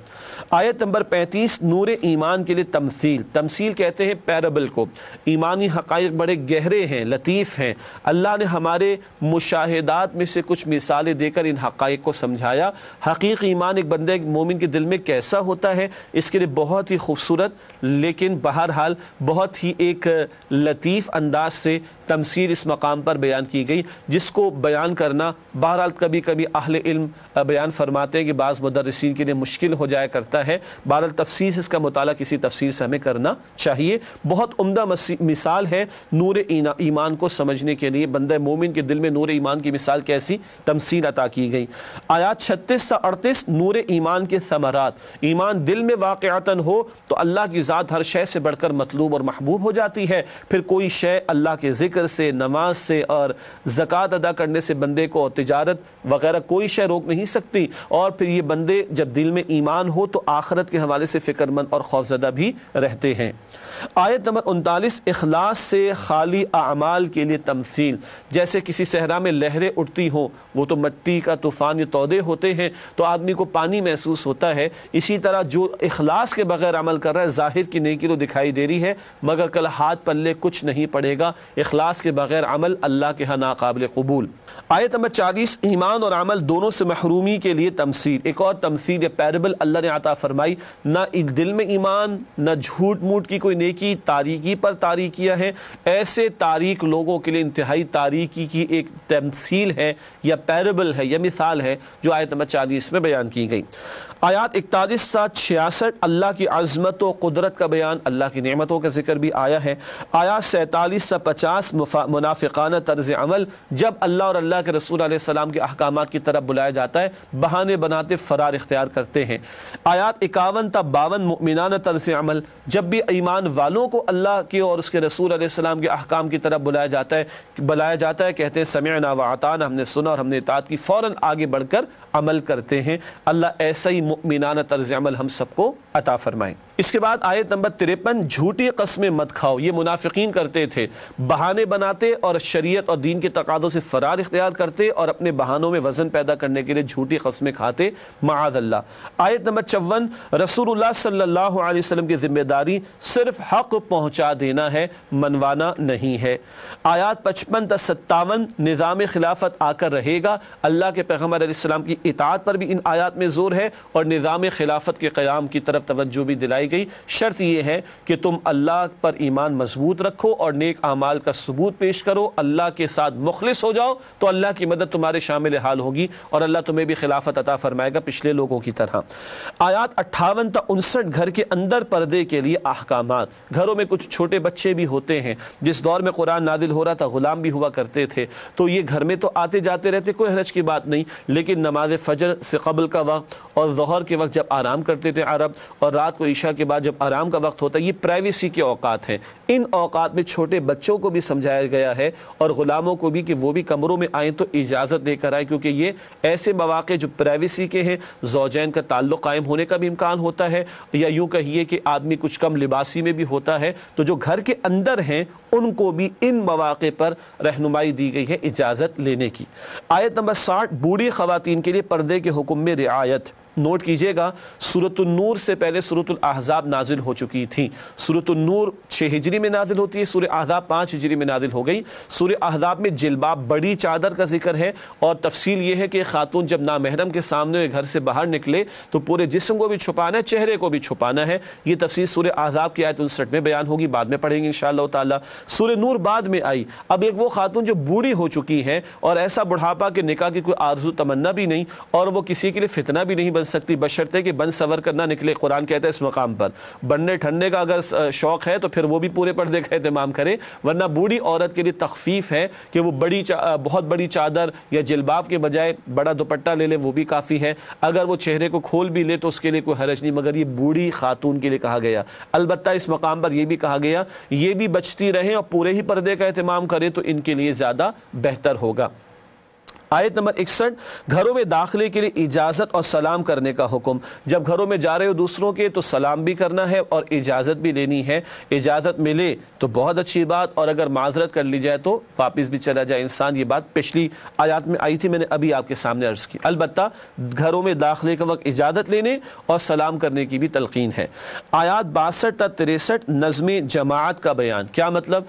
آیت نمبر 35 نور ایمان کے لیے تمثیل، تمثیل کہتے ہیں پیرابل کو، ایمانی حقائق بڑے گہرے ہیں، لطیف ہیں، اللہ نے ہمارے مشاہدات میں سے کچھ مثالیں دے کر ان حقائق کو سمجھایا۔ حقیقی ایمان ایک بندے مومن کے دل میں کیسا ہوتا ہے، اس کے لیے بہت ہی خوبصورت لیکن بہرحال بہت ہی ایک لطیف انداز سے تمثیل اس مقام پر بیان کی گئی، جس کو بیان کرنا بہرحال کبھی کبھی اہل علم بیان فرماتے ہیں کہ بعض مدرسین کے لیے مشکل ہو جایا کرتا ہے، بہرحال تفصیل اس کا مطالعہ کسی تفسیر سے ہمیں کرنا چاہیے۔ بہت عمدہ مثال ہے نور ایمان کو سمجھنے کے لیے، بندہ مومن کے دل میں نور ایمان کی مثال کیسی تمثیل عطا کی گئی۔ آیات 36 سے 38 نور ایمان کے ثمرات، ایمان دل میں واقعتاً ہو تو اللہ کی ذات ہر شے سے بڑھ کر مطلوب اور محبوب ہو جاتی ہے، پھر کوئی شے اللہ کے ذکر سے، نماز سے اور زکوٰۃ ادا کرنے سے بندے کو، اور تجارت وغیرہ کوئی شے روک نہیں سکتی، اور پھر یہ بندے جب دل میں ایمان ہو تو آخرت کے حوالے سے فکر مند اور خوفزدہ بھی رہتے ہیں۔ آیت نمبر 39 اخلاص سے خالی اعمال کے لیے تمثیل، جیسے کسی صحرا میں لہریں اٹھتی ہوں، وہ تو مٹی کا طوفان یا تودے ہوتے ہیں تو آدمی کو پانی محسوس ہوتا ہے، اسی طرح جو اخلاص کے بغیر عمل کر رہا ہے ظاہر کی نیکی تو دکھائی دے رہی ہے مگر کل ہاتھ پلے کچھ نہیں پڑے گا، اخلاص کے بغیر عمل اللہ کے ہاں ناقابل قبول۔ آیت نمبر 40 ایمان اور عمل دونوں سے محرومی کے لیے تمثیل، ایک اور تمثیل پیرابل اللہ نے عطا فرمائی، نہ دل میں ایمان نہ جھوٹ موٹ کی کوئی نیکی، تاریکی پر تاریکیاں ہیں، ایسے تاریک لوگوں کے لیے انتہائی تاریکی کی ایک تمثیل ہے یا پیرابل ہے یا مثال ہے جو آیت نمبر 40 میں بیان کی گئی۔ آیات 41 سے 66 اللہ کی عظمت و قدرت کا بیان، اللہ کی نعمتوں کا ذکر بھی آیا ہے۔ آیات 47 سے 50 منافقانہ طرز عمل، جب اللہ اور اللہ کے رسول علیہ السلام کے احکامات کی طرف بلایا جاتا ہے بہانے بناتے فرار اختیار کرتے ہیں۔ آیات 51 تا 52 مؤمنانہ طرز عمل، جب بھی ایمان والوں کو اللہ کے اور اس کے رسول علیہ السلام کے احکام کی طرف بلایا جاتا ہے کہتے ہیں سمعنا واطعنا، ہم نے سنا اور ہم نے اطاعت کی، فوراً آگے بڑھ کر عمل کرتے ہیں۔ اللہ ایسا ہی مؤمنانہ طرز عمل ہم سب کو عطا فرمائیں۔ اس کے بعد آیت نمبر 53 جھوٹی قسمیں مت کھاؤ، یہ منافقین کرتے تھے، بہانے بناتے اور شریعت اور دین کے تقاضوں سے فرار اختیار کرتے اور اپنے بہانوں میں وزن پیدا کرنے کے لیے جھوٹی قسمیں کھاتے، معاذ اللہ۔ آیت نمبر 54 رسول اللہ صلی اللہ علیہ وسلم کی ذمہ داری صرف حق پہنچا دینا ہے، منوانا نہیں ہے۔ آیات 55 تا 57 نظام خلافت آ کر رہے گا، اللہ کے پیغمبر علیہ السلام کی اطاعت پر بھی ان آیات میں زور ہے اور نظام خلافت کے قیام کی طرف توجہ بھی دلائی گئی۔ شرط یہ ہے کہ تم اللہ پر ایمان مضبوط رکھو اور نیک اعمال کا ثبوت پیش کرو، اللہ کے ساتھ مخلص ہو جاؤ تو اللہ کی مدد تمہارے شامل حال ہوگی اور اللہ تمہیں بھی خلافت عطا فرمائے گا پچھلے لوگوں کی طرح۔ آیات 58 تا 59 گھر کے اندر پردے کے لیے احکامات، گھروں میں کچھ چھوٹے بچے بھی ہوتے ہیں، جس دور میں قرآن نازل ہو رہا تھا غلام بھی ہوا کرتے تھے، تو یہ گھر میں تو آتے جاتے رہتے، کوئی حرج کی بات نہیں، لیکن نماز فجر سے قبل کا وقت اور ظہر کے وقت جب آرام کرتے تھے عرب، اور رات کو عشاء کے بعد جب آرام کا وقت ہوتا ہے، یہ پرائیویسی کے اوقات ہیں، ان اوقات میں چھوٹے بچوں کو بھی سمجھایا گیا ہے اور غلاموں کو بھی کہ وہ بھی کمروں میں آئیں تو اجازت دے کر آئیں، کیونکہ یہ ایسے مواقع جو پرائیویسی کے ہیں، زوجین کا تعلق قائم ہونے کا بھی امکان ہوتا ہے، یا یوں کہیے کہ آدمی کچھ کم لباسی میں بھی ہوتا ہے، تو جو گھر کے اندر ہیں ان کو بھی ان مواقع پر رہنمائی دی گئی ہے اجازت لینے کی۔ آیت نمبر 60 بوڑھی خواتین کے لیے پردے کے حکم میں رعایت، نوٹ کیجئے گا سورۃ النور سے پہلے سورۃ الاحزاب نازل ہو چکی تھی. سورۃ النور 6 ہجری میں نازل ہوتی ہے, سورہ احزاب 5 ہجری میں نازل ہو گئی. سورہ احزاب میں جلباب بڑی چادر کا ذکر ہے, اور تفصیل یہ ہے کہ خاتون جب نامحرم کے سامنے گھر سے باہر نکلے تو پورے جسم کو بھی چھپانا ہے, چہرے کو بھی چھپانا ہے. یہ تفصیل سورہ احزاب کی آیت 59 میں بیان ہوگی, بعد میں پڑھیں گے انشاءاللہ تعالی. سورہ نور بعد میں آئی. اب ایک وہ خاتون جو بوڑھی ہو چکی ہے اور ایسا بڑھاپا کہ نکاح کی کوئی آرزو تمنا بھی نہیں, اور وہ کسی کے لیے فتنہ بھی نہیں بن سکتی بشرطے کہ بن سور کر نہ نکلے. قرآن کہتا ہے اس مقام پر بننے ٹھننے کا اگر شوق ہے تو پھر وہ بھی پورے پردے کا اہتمام کرے, ورنہ بوڑھی عورت کے لیے تخفیف ہے کہ وہ بہت بڑی چادر یا جلباب کے بجائے بڑا دوپٹہ لے لے, وہ بھی کافی ہے. اگر وہ چہرے کو کھول بھی لے تو اس کے لیے کوئی حرج نہیں, مگر یہ بوڑھی خاتون کے لیے کہا گیا. البتہ اس مقام پر یہ بھی کہا گیا یہ بھی بچتی رہیں اور پورے ہی پردے کا اہتمام کرے تو ان کے لیے زیادہ بہتر ہوگا. آیت نمبر 61, گھروں میں داخلے کے لیے اجازت اور سلام کرنے کا حکم. جب گھروں میں جا رہے ہو دوسروں کے تو سلام بھی کرنا ہے اور اجازت بھی لینی ہے. اجازت ملے تو بہت اچھی بات, اور اگر معذرت کر لی جائے تو واپس بھی چلا جائے انسان. یہ بات پچھلی آیات میں آئی تھی, میں نے ابھی آپ کے سامنے عرض کی. البتہ گھروں میں داخلے کے وقت اجازت لینے اور سلام کرنے کی بھی تلقین ہے. آیات 62 تا 63 نظم جماعت کا بیان. کیا مطلب؟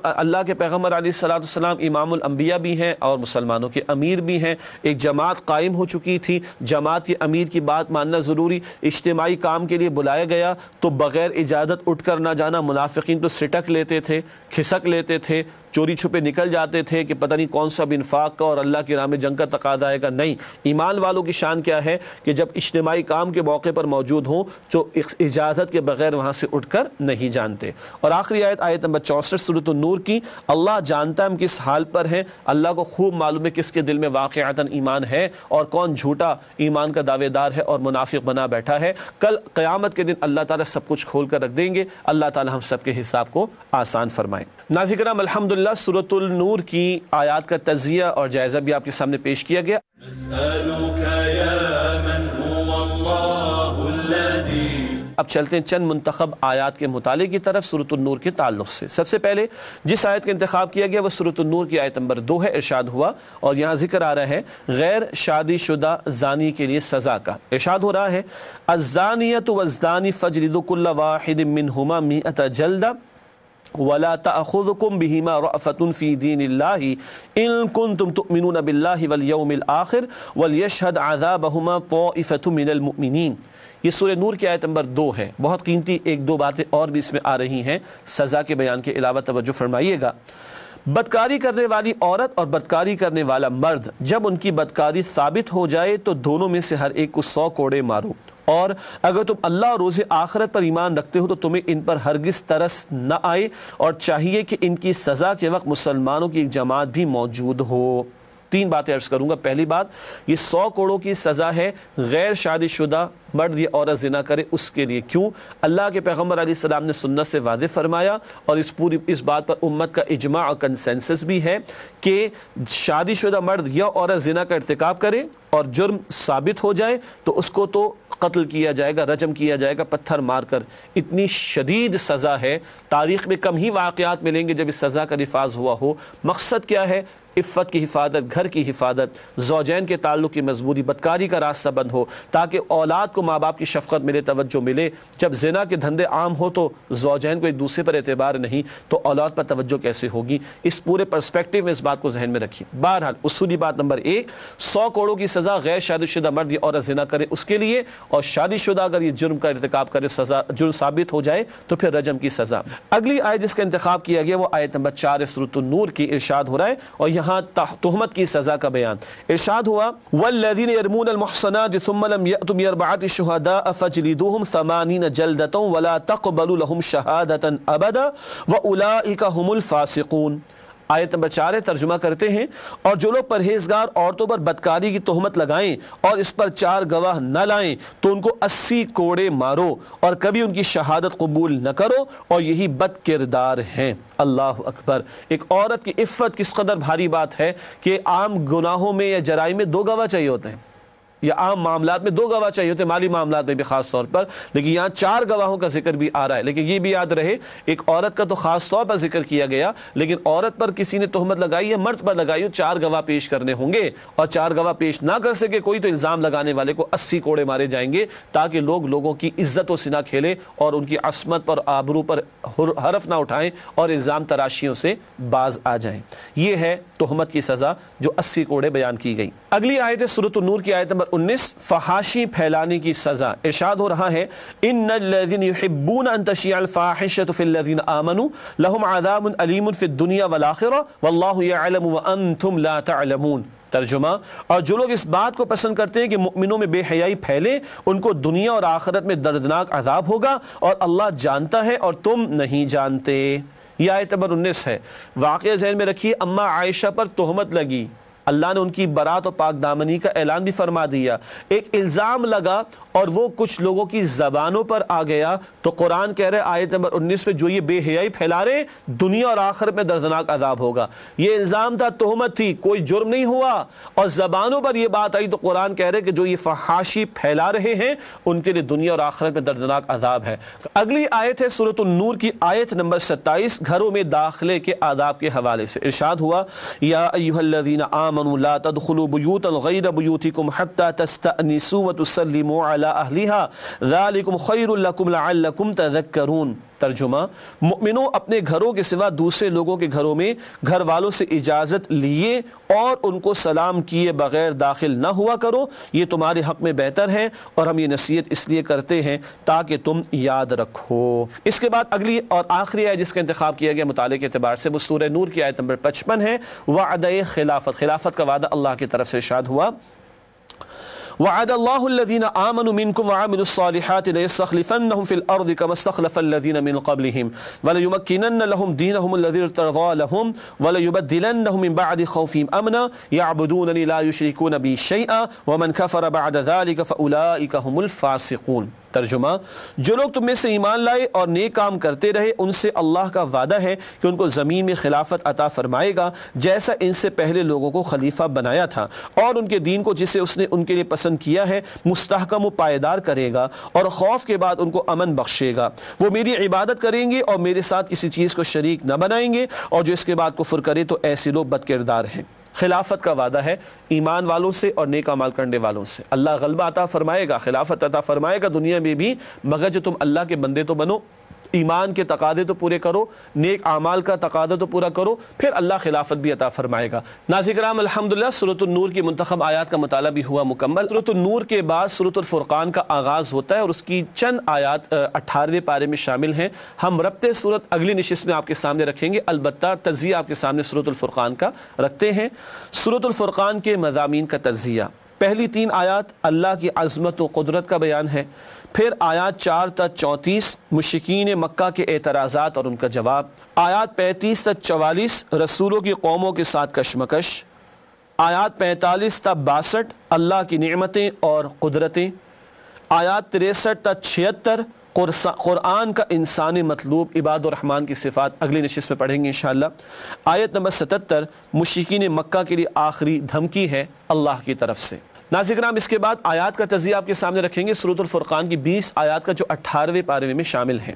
اللہ کے پیغمبر علیہ السلام امام الانبیاء بھی ہیں اور مسلمانوں کے امیر بھی ہیں. ایک جماعت قائم ہو چکی تھی, جماعت کے امیر کی بات ماننا ضروری. اجتماعی کام کے لیے بلایا گیا تو بغیر اجازت اٹھ کر نہ جانا. منافقین تو سٹک لیتے تھے, کھسک لیتے تھے, چوری چھپے نکل جاتے تھے کہ پتہ نہیں کون سا انفاق کا اور اللہ کے راہ میں جنگ کا تقاضا آئے گا. نہیں, ایمان والوں کی شان کیا ہے کہ جب اجتماعی کام کے موقع پر موجود ہوں تو اجازت کے بغیر وہاں سے اٹھ کر نہیں جانتے. اور آخری آیت نمبر 64 سورۃ النور کی. اللہ جانتا ہے ہم کس حال پر ہیں, اللہ کو خوب معلوم ہے کس کے دل میں واقعتاً ایمان ہے اور کون جھوٹا ایمان کا دعوے دار ہے اور منافق بنا بیٹھا ہے. کل قیامت کے دن اللہ تعالیٰ سب کچھ کھول کر رکھ دیں گے. اللہ تعالیٰ ہم سب کے حساب کو آسان فرمائیں. ناظرین کرام, الحمدللہ سورۃ النور کی آیات کا تجزیہ اور جائزہ بھی آپ کے سامنے پیش کیا گیا. اب چلتے ہیں چند منتخب آیات کے مطالعے کی طرف سورۃ النور کے تعلق سے. سب سے پہلے جس آیت کا انتخاب کیا گیا وہ سورۃ النور کی آیت نمبر 2 ہے. ارشاد ہوا, اور یہاں ذکر آ رہا ہے غیر شادی شدہ زانی کے لیے سزا کا. ارشاد ہو رہا ہے, الزانیۃ والزانی فاجلدوا کل واحد منہما 100 جلدہ ولا تأخذكم بهما رأفة في دين الله إن كنتم تؤمنون بالله واليوم الآخر وليشهد عذابهما طائفة من المؤمنين. یہ سورہ نور کی آیت نمبر 2 ہے. بہت قیمتی ایک دو باتیں اور بھی اس میں آ رہی ہیں سزا کے بیان کے علاوہ, توجہ فرمائیے گا. بدکاری کرنے والی عورت اور بدکاری کرنے والا مرد, جب ان کی بدکاری ثابت ہو جائے تو دونوں میں سے ہر ایک کو 100 کوڑے مارو, اور اگر تم اللہ اور روز آخرت پر ایمان رکھتے ہو تو تمہیں ان پر ہرگز ترس نہ آئے, اور چاہیے کہ ان کی سزا کے وقت مسلمانوں کی ایک جماعت بھی موجود ہو. 3 باتیں عرض کروں گا. پہلی بات, یہ 100 کوڑوں کی سزا ہے غیر شادی شدہ مرد یا عورت زنا کرے اس کے لیے. کیوں؟ اللہ کے پیغمبر علیہ السلام نے سنت سے واضح فرمایا, اور اس بات پر امت کا اجماع اور کنسنسس بھی ہے کہ شادی شدہ مرد یا عورت زنا کا ارتکاب کرے اور جرم ثابت ہو جائے تو اس کو تو قتل کیا جائے گا, رجم کیا جائے گا پتھر مار کر. اتنی شدید سزا ہے. تاریخ میں کم ہی واقعات ملیں گے جب اس سزا کا نفاذ ہوا ہو. مقصد کیا ہے؟ عفت کی حفاظت, گھر کی حفاظت, زوجین کے تعلق کی مضبوطی, بدکاری کا راستہ بند ہو تاکہ اولاد کو ماں باپ کی شفقت ملے, توجہ ملے. جب زنا کے دھندے عام ہو تو زوجین کو ایک دوسرے پر اعتبار نہیں تو اولاد پر توجہ کیسے ہوگی؟ اس پورے پرسپیکٹیو میں اس بات کو ذہن میں رکھیے. بہرحال اصولی بات نمبر 1, 100 کوڑوں کی سزا غیر شادی شدہ مرد یا عورت زنا کرے اس کے لیے, اور شادی شدہ اگر یہ جرم کا ارتکاب کرے سزا جرم ثابت ہو جائے تو پھر رجم کی سزا. اگلی آیت جس کا انتخاب کیا گیا وہ آیت نمبر 4 سورۃ النور کی. ارشاد ہو رہا ہے, اور یہاں تہمت کی سزا کا بیان. ارشاد ہوا, والذین یرمون المحصنات ثم لم یأتوا بأربعة شهداء فاجلدوهم 80 جلدة ولا تقبلوا لهم شهادة ابدا واولئک هم الفاسقون. آیت نمبر 4 ہے, ترجمہ کرتے ہیں, اور جو لوگ پرہیزگار عورتوں پر بدکاری کی تہمت لگائیں اور اس پر 4 گواہ نہ لائیں تو ان کو 80 کوڑے مارو اور کبھی ان کی شہادت قبول نہ کرو, اور یہی بد کردار ہیں. اللہ اکبر. ایک عورت کی عفت کس قدر بھاری بات ہے کہ عام گناہوں میں یا جرائم میں 2 گواہ چاہیے ہوتے ہیں. یا عام معاملات میں 2 گواہ چاہیے ہوتے، مالی معاملات میں بھی خاص طور پر، لیکن یہاں 4 گواہوں کا ذکر بھی آ رہا ہے۔ لیکن یہ بھی یاد رہے، ایک عورت کا تو خاص طور پر ذکر کیا گیا، لیکن عورت پر کسی نے تہمت لگائی ہے، مرد پر لگائی ہو، 4 گواہ پیش کرنے ہوں گے، اور 4 گواہ پیش نہ کر سکے کوئی تو الزام لگانے والے کو 80 کوڑے مارے جائیں گے، تاکہ لوگوں کی عزت و سینہ کھیلے اور ان کی عصمت پر آبرو پر حرف نہ اٹھائیں اور الزام تراشیوں سے باز آ جائیں۔ یہ ہے تہمت کی سزا جو 80 کوڑے بیان کی گئی۔ اگلی آیت ہے سورۃ النور کی آیت نمبر 19، فحاشی پھیلانے کی سزا۔ ارشاد ہو رہا ہے، ان الذین یحبون ان تشیع الفاحشۃ فی الذین آمنوا لهم عذاب علیم فی الدنیا والآخرہ واللہ یعلم وانتم لا تعلمون۔ ترجمہ، اور جو لوگ اس بات کو پسند کرتے ہیں کہ مؤمنوں میں بے حیائی پھیلے، ان کو دنیا اور آخرت میں دردناک عذاب ہوگا اور اللہ جانتا ہے اور تم نہیں جانتے۔ یہ آیت نمبر 19 ہے۔ واقعہ ذہن میں رکھیے، اما عائشہ پر تہمت لگی، اللہ نے ان کی برات و پاک دامنی کا اعلان بھی فرما دیا، ایک الزام لگا اور وہ کچھ لوگوں کی زبانوں پر آ گیا، تو قرآن کہہ رہے آیت نمبر 19 میں جو یہ بے حیائی پھیلا رہے دنیا اور آخرت میں دردناک عذاب ہوگا۔ یہ الزام تھا، تہمت تھی، کوئی جرم نہیں ہوا، اور زبانوں پر یہ بات آئی تو قرآن کہہ رہے کہ جو یہ فحاشی پھیلا رہے ہیں ان کے لیے دنیا اور آخرت میں دردناک عذاب ہے۔ اگلی آیت ہے سورۃ النور کی آیت نمبر 27، گھروں میں داخلے کے آداب کے حوالے سے۔ ارشاد ہوا، یا ایھا الذین آمنوا لا تدخلوا بیوتا غیر بیوتکم حتی تستأنسوا وتسلموا علی اہلہا ذالکم خیر لکم لعلکم تذکرون۔ ترجمہ، مؤمنوں اپنے گھروں کے سوا دوسرے لوگوں کے گھروں میں گھر والوں سے اجازت لیے اور ان کو سلام کیے بغیر داخل نہ ہوا کرو، یہ تمہارے حق میں بہتر ہے، اور ہم یہ نصیحت اس لیے کرتے ہیں تاکہ تم یاد رکھو۔ اس کے بعد اگلی اور آخری آیت جس کا انتخاب کیا گیا مطالعے کے اعتبار سے وہ سورہ نور کی آیت نمبر 55 ہے، وعدہ خلافت۔ خلافت کا وعدہ اللہ کی طرف سے ارشاد ہوا، وعد اللہ الذین آمنوا منکم وعملوا الصالحات لیستخلفنہم فی الارض کما استخلف الذین من قبلہم ولیمکنن لہم دینہم الذی ارتضی لہم ولیبدلنہم من بعد خوفہم امنا یعبدوننی لا یشرکون بی شیئا ومن کفر بعد ذلک فاولئک هم الفاسقون۔ ترجمہ، جو لوگ تم میں سے ایمان لائے اور نیک کام کرتے رہے ان سے اللہ کا وعدہ ہے کہ ان کو زمین میں خلافت عطا فرمائے گا جیسا ان سے پہلے لوگوں کو خلیفہ بنایا تھا، اور ان کے دین کو جسے اس نے ان کے لیے پسند کیا ہے مستحکم و پائیدار کرے گا، اور خوف کے بعد ان کو امن بخشے گا۔ وہ میری عبادت کریں گے اور میرے ساتھ کسی چیز کو شریک نہ بنائیں گے، اور جو اس کے بعد کفر کرے تو ایسے لوگ بد کردار ہیں۔ خلافت کا وعدہ ہے ایمان والوں سے اور نیک اعمال کرنے والوں سے۔ اللہ غلبہ عطا فرمائے گا، خلافت عطا فرمائے گا دنیا میں بھی، مگر جو تم اللہ کے بندے تو بنو، ایمان کے تقاضے تو پورے کرو، نیک اعمال کا تقاضا تو پورا کرو، پھر اللہ خلافت بھی عطا فرمائے گا۔ ناظرین کرام، الحمدللہ سورۃ النور کی منتخب آیات کا مطالعہ بھی ہوا مکمل۔ سورۃ النور کے بعد سورۃ الفرقان کا آغاز ہوتا ہے اور اس کی چند آیات 18ویں پارے میں شامل ہیں۔ ہم ربط سورت اگلی نشست میں آپ کے سامنے رکھیں گے، البتہ تجزیہ آپ کے سامنے سورۃ الفرقان کا رکھتے ہیں۔ سورۃ الفرقان کے مضامین کا تجزیہ، پہلی 3 آیات اللہ کی عظمت و قدرت کا بیان ہے، پھر آیات 4 تا 34 مشرکین مکہ کے اعتراضات اور ان کا جواب، آیات 35 تا 44 رسولوں کی قوموں کے ساتھ کشمکش، آیات 45 تا 62 اللہ کی نعمتیں اور قدرتیں، آیات 63 تا 76 قرآن کا انسانی مطلوب عباد الرحمن کی صفات اگلی نشست میں پڑھیں گے انشاءاللہ۔ آیت نمبر 77 مشرکین مکہ کے لیے آخری دھمکی ہے اللہ کی طرف سے۔ ناظرین کرام، اس کے بعد آیات کا تجزیہ آپ کے سامنے رکھیں گے، سورۃ الفرقان کی 20 آیات کا جو 18ویں پارے میں شامل ہیں۔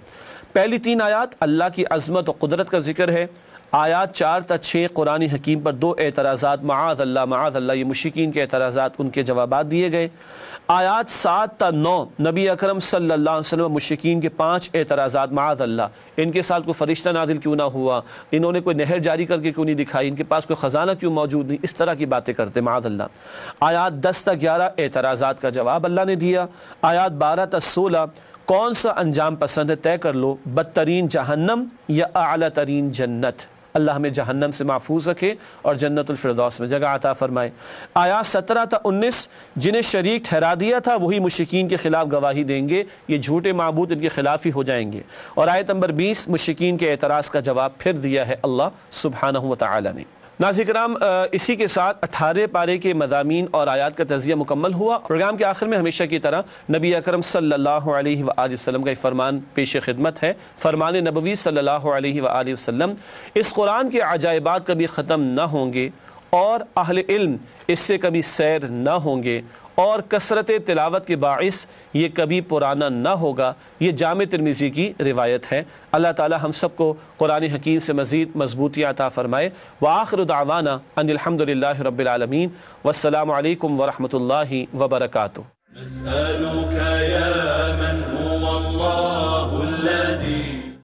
پہلی 3 آیات اللہ کی عظمت و قدرت کا ذکر ہے، آیات 4 تا 6 قرآن حکیم پر 2 اعتراضات، معاذ اللہ یہ مشرکین کے اعتراضات، ان کے جوابات دیے گئے۔ آیات 7 تا 9 نبی اکرم صلی اللہ علیہ وسلم مشرکین کے 5 اعتراضات، معاذ اللہ ان کے ساتھ کوئی فرشتہ نازل کیوں نہ ہوا، انہوں نے کوئی نہر جاری کر کے کیوں نہیں دکھائی، ان کے پاس کوئی خزانہ کیوں موجود نہیں، اس طرح کی باتیں کرتے معاذ اللہ۔ آیات 10 تا 11 اعتراضات کا جواب اللہ نے دیا۔ آیات 12 تا 16 کون سا انجام پسند ہے طے کر لو، بدترین جہنم یا اعلیٰ ترین جنت، اللہ ہمیں جہنم سے محفوظ رکھے اور جنت الفردوس میں جگہ عطا فرمائے۔ آیات 17 تا 19 جنہیں شریک ٹھہرا دیا تھا وہی مشرکین کے خلاف گواہی دیں گے، یہ جھوٹے معبود ان کے خلاف ہی ہو جائیں گے۔ اور آیت نمبر 20 مشرکین کے اعتراض کا جواب پھر دیا ہے اللہ سبحانہ و تعالی نے۔ ناظرین کرام، اسی کے ساتھ 18 پارے کے مضامین اور آیات کا تجزیہ مکمل ہوا۔ پروگرام کے آخر میں ہمیشہ کی طرح نبی اکرم صلی اللہ علیہ وآلہ وسلم کا ایک فرمان پیش خدمت ہے، فرمان نبوی صلی اللہ علیہ وآلہ وسلم، اس قرآن کے عجائبات کبھی ختم نہ ہوں گے اور اہل علم اس سے کبھی سیر نہ ہوں گے، اور کثرت تلاوت کے باعث یہ کبھی پرانا نہ ہوگا۔ یہ جامع ترمذی کی روایت ہے۔ اللہ تعالی ہم سب کو قرآن حکیم سے مزید مضبوطی عطا فرمائے۔ وآخر دعوانا ان الحمد للہ رب العالمین، والسلام علیکم ورحمۃ اللہ وبرکاتہ۔ نسألك يا من هو الله الذي